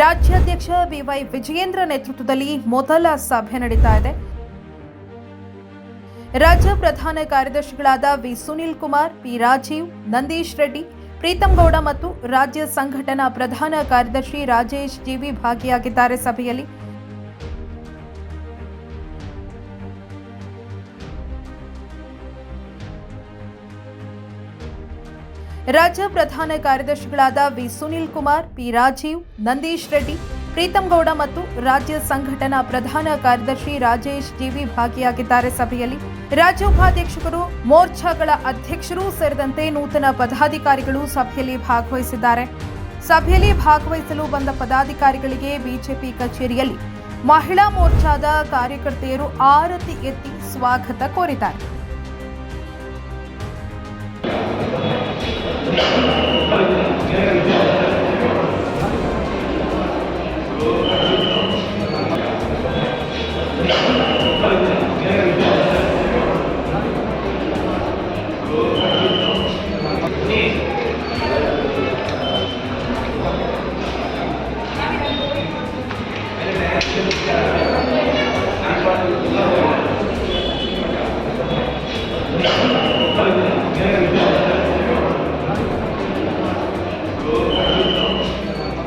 ರಾಜ್ಯಾಧ್ಯಕ್ಷ ಬಿವೈ ವಿಜಯೇಂದ್ರ ನೇತೃತ್ವದಲ್ಲಿ ಮೊದಲ ಸಭೆ ನಡೀತಾ ಇದೆ. ರಾಜ್ಯ ಪ್ರಧಾನ ಕಾರ್ಯದರ್ಶಿಗಳಾದ ವಿ ಸುನೀಲ್ ಕುಮಾರ್, ಪಿ ರಾಜೀವ್, ನಂದೀಶ್ ರೆಡ್ಡಿ, ಪ್ರೀತಂ ಗೌಡ ಮತ್ತು ರಾಜ್ಯ ಸಂಘಟನಾ ಪ್ರಧಾನ ಕಾರ್ಯದರ್ಶಿ ರಾಜೇಶ್ ಜಿವಿ ಭಾಗಿಯಾಗಿದ್ದಾರೆ. ಸಭೆಯಲ್ಲಿ ರಾಜ್ಯ ಪ್ರಧಾನ ಕಾರ್ಯದರ್ಶಿಗಳಾದ ವಿ ಸುನೀಲ್ ಕುಮಾರ್, ಪಿ ರಾಜೀವ್, ನಂದೀಶ್ ರೆಡ್ಡಿ, ಪ್ರೀತಂ ಗೌಡ ಮತ್ತು ರಾಜ್ಯ ಸಂಘಟನಾ ಪ್ರಧಾನ ಕಾರ್ಯದರ್ಶಿ ರಾಜೇಶ್ ಜಿವಿ ಭಾಗಿಯಾಗಿದ್ದಾರೆ. ಸಭೆಯಲ್ಲಿ ರಾಜ್ಯ ಉಪಾಧ್ಯಕ್ಷರು, ಮೋರ್ಚಾಗಳ ಅಧ್ಯಕ್ಷರು ಸೇರಿದಂತೆ ನೂತನ ಪದಾಧಿಕಾರಿಗಳು ಸಭೆಯಲ್ಲಿ ಭಾಗವಹಿಸಿದ್ದಾರೆ. ಸಭೆಯಲ್ಲಿ ಭಾಗವಹಿಸಲು ಬಂದ ಪದಾಧಿಕಾರಿಗಳಿಗೆ ಬಿಜೆಪಿ ಕಚೇರಿಯಲ್ಲಿ ಮಹಿಳಾ ಮೋರ್ಚಾದ ಕಾರ್ಯಕರ್ತೆಯರು ಆರತಿ ಎತ್ತಿ ಸ್ವಾಗತ ಕೋರಿದ್ದಾರೆ.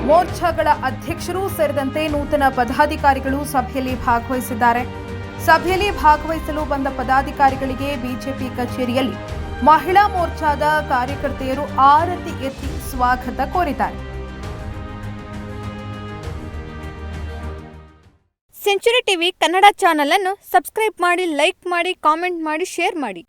ಮೋರ್ಚಾಗಳ ಅಧ್ಯಕ್ಷರು ಸೇರಿದಂತೆ ನೂತನ ಪದಾಧಿಕಾರಿಗಳು ಸಭೆಯಲ್ಲಿ ಭಾಗವಹಿಸಿದ್ದಾರೆ. ಸಭೆಯಲ್ಲಿ ಭಾಗವಹಿಸಲು ಬಂದ ಪದಾಧಿಕಾರಿಗಳಿಗೆ ಬಿಜೆಪಿ ಕಚೇರಿಯಲ್ಲಿ ಮಹಿಳಾ ಮೋರ್ಚಾದ ಕಾರ್ಯಕರ್ತೆಯರು ಆರತಿ ಎತ್ತಿ ಸ್ವಾಗತ ಕೋರಿದ್ದಾರೆ. ಸೆಂಚುರಿ ಟಿವಿ ಕನ್ನಡ ಚಾನೆಲ್ ಅನ್ನು ಸಬ್ಸ್ಕ್ರೈಬ್ ಮಾಡಿ, ಲೈಕ್ ಮಾಡಿ, ಕಾಮೆಂಟ್ ಮಾಡಿ, ಶೇರ್ ಮಾಡಿ.